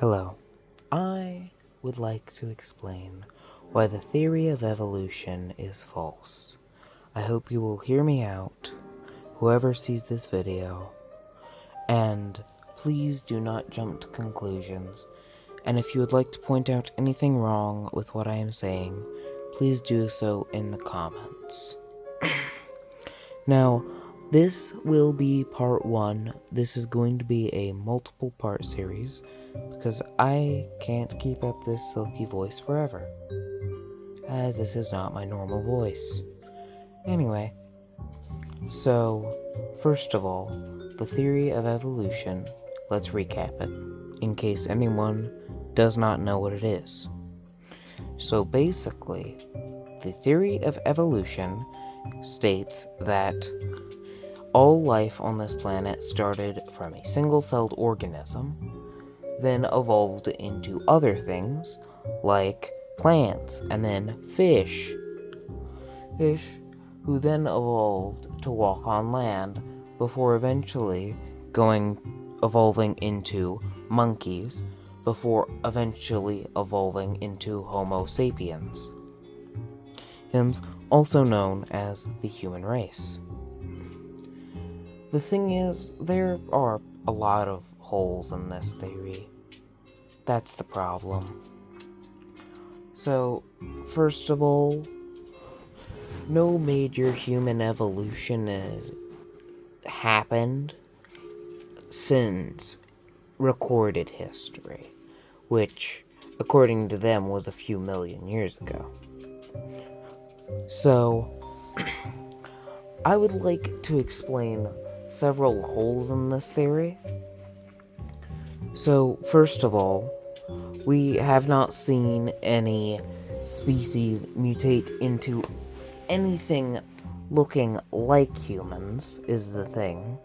Hello. I would like to explain why the theory of evolution is false. I hope you will hear me out, whoever sees this video, and please do not jump to conclusions. And if you would like to point out anything wrong with what I am saying, please do so in the comments. Now, this will be part 1. This is going to be a multiple part series because I can't keep up this silky voice forever, as this is not my normal voice. Anyway, so first of all, the theory of evolution, let's recap it, in case anyone does not know what it is. So basically, the theory of evolution states that all life on this planet started from a single-celled organism, then evolved into other things like plants, and then fish who then evolved to walk on land before eventually evolving into monkeys, before eventually evolving into Homo sapiens, also known as the human race. The thing is, there are a lot of holes in this theory. That's the problem. So, first of all, no major human evolution has happened since recorded history, which, according to them, was a few million years ago. So, I would like to explain several holes in this theory. So, first of all, we have not seen any species mutate into anything looking like humans, is the thing.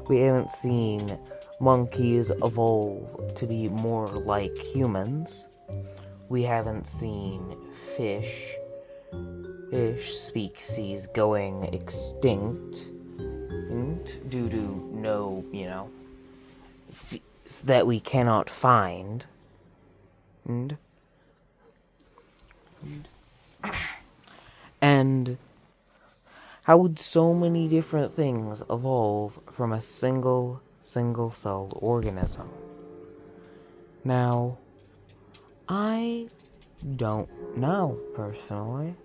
We haven't seen monkeys evolve to be more like humans. We haven't seen fish species going extinct due to no, that we cannot find. And how would so many different things evolve from a single-celled organism? Now, I don't know, personally.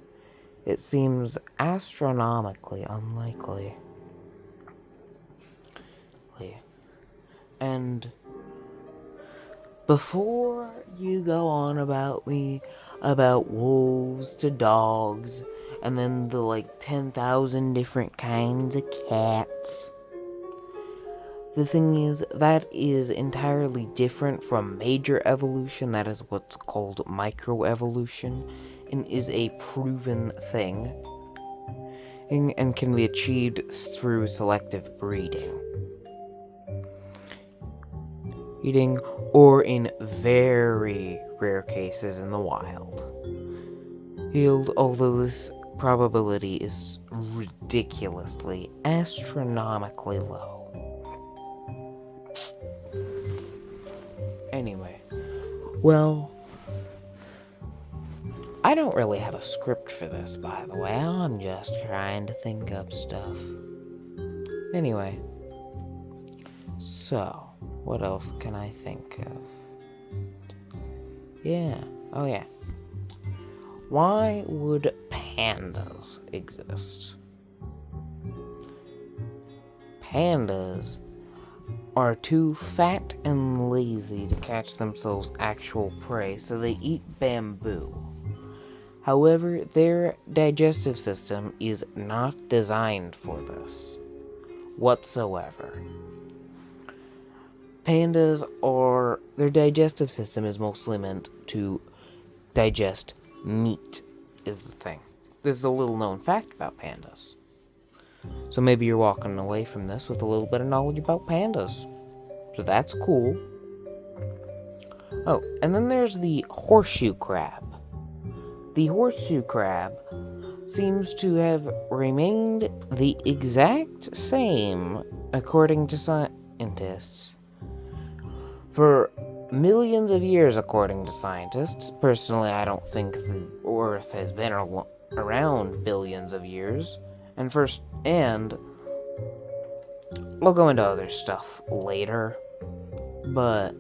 It seems astronomically unlikely. And before you go on about wolves to dogs, and then the 10,000 different kinds of cats, the thing is, that is entirely different from major evolution. That is what's called microevolution, and is a proven thing, and can be achieved through selective breeding, or in very rare cases in the wild. Although this probability is ridiculously, astronomically low. Anyway, well, I don't really have a script for this, by the way. I'm just trying to think up stuff. Anyway, so, what else can I think of? Oh yeah. Why would pandas exist? Pandas are too fat and lazy to catch themselves actual prey, so they eat bamboo. However, their digestive system is not designed for this whatsoever. Their digestive system is mostly meant to digest meat, is the thing. This is a little known fact about pandas. So maybe you're walking away from this with a little bit of knowledge about pandas. So that's cool. Oh, and then there's the horseshoe crab. The horseshoe crab seems to have remained the exact same, according to scientists, for millions of years, according to scientists. Personally, I don't think the Earth has been around billions of years. And I'll go into other stuff later. But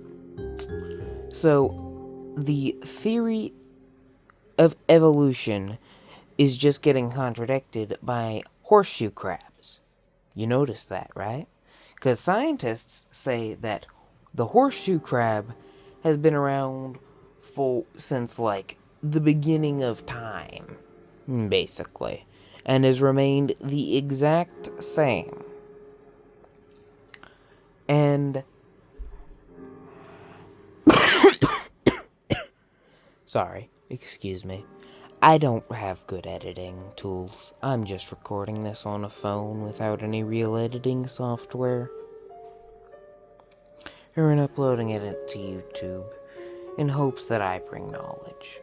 so the theory of evolution is just getting contradicted by horseshoe crabs. You notice that, right? Because scientists say that the horseshoe crab has been around since like the beginning of time, basically, and has remained the exact same. And sorry, excuse me. I don't have good editing tools. I'm just recording this on a phone without any real editing software. And uploading it to YouTube in hopes that I bring knowledge.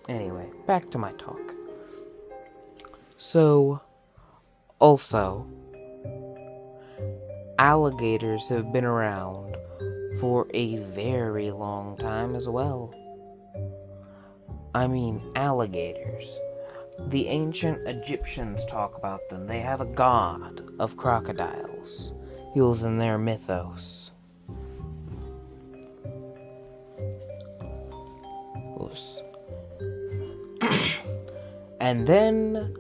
Anyway, back to my talk. So, also, alligators have been around for a very long time as well. I mean, alligators. The ancient Egyptians talk about them. They have a god of crocodiles. He was in their mythos. And then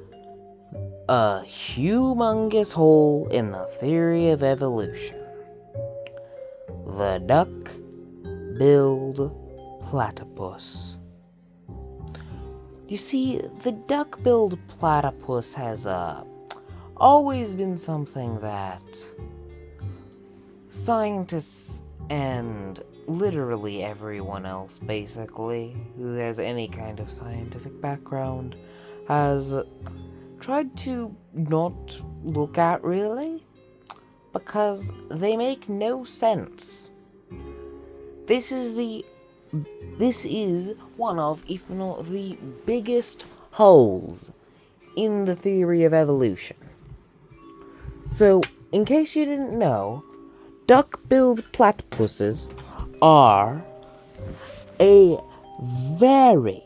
a humongous hole in the theory of evolution. The duck-billed platypus. You see, the duck-billed platypus has always been something that scientists and literally everyone else, basically, who has any kind of scientific background, has tried to not look at, really, because they make no sense. This is one of, if not the biggest holes in the theory of evolution. So, in case you didn't know, duck-billed platypuses are a very,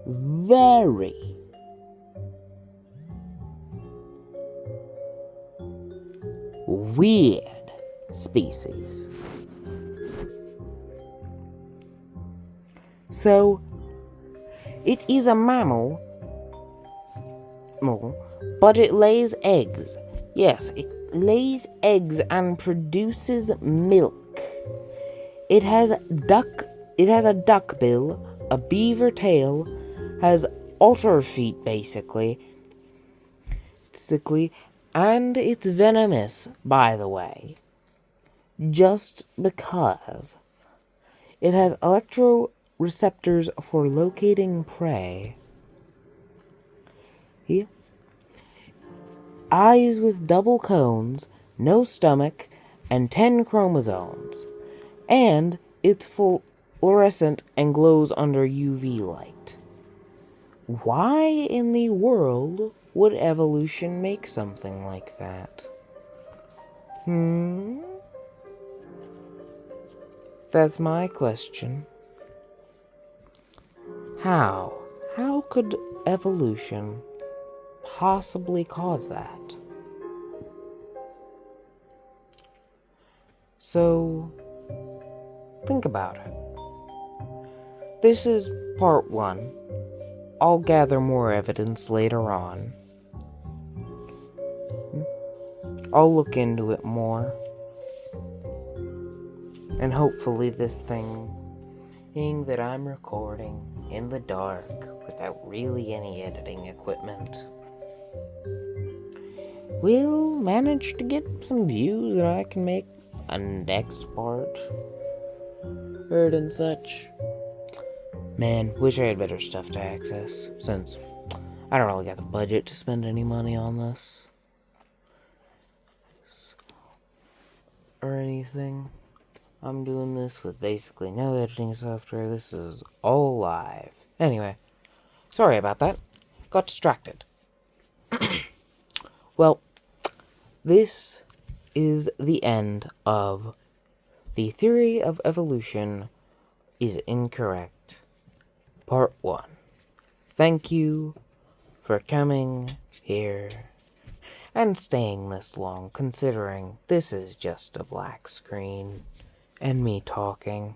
very weird species. So, it is a mammal, but it lays eggs. Yes, it lays eggs and produces milk. It has a duck bill, a beaver tail, has otter feet basically, and it's venomous, by the way, just because it has electroreceptors for locating prey. Here. Eyes with double cones, no stomach, and 10 chromosomes. And it's fluorescent and glows under UV light. Why in the world would evolution make something like that? That's my question. How? How could evolution possibly cause that? So, think about it. This is part 1. I'll gather more evidence later on. I'll look into it more. And hopefully this thing that I'm recording in the dark without really any editing equipment will manage to get some views and I can make a next part heard and such. Man, wish I had better stuff to access, since I don't really got the budget to spend any money on this or anything. I'm doing this with basically no editing software. This is all live. Anyway, sorry about that. Got distracted. Well, this is the end of The theory of evolution is incorrect. Part 1. Thank you for coming here and staying this long, considering this is just a black screen and me talking.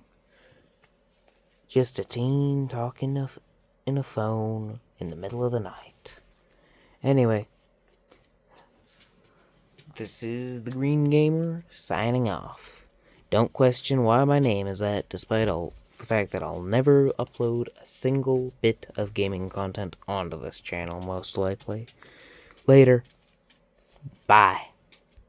Just a teen talking in a phone in the middle of the night. Anyway, this is the Green Gamer signing off. Don't question why my name is that, despite all the fact that I'll never upload a single bit of gaming content onto this channel, most likely. Later. Bye.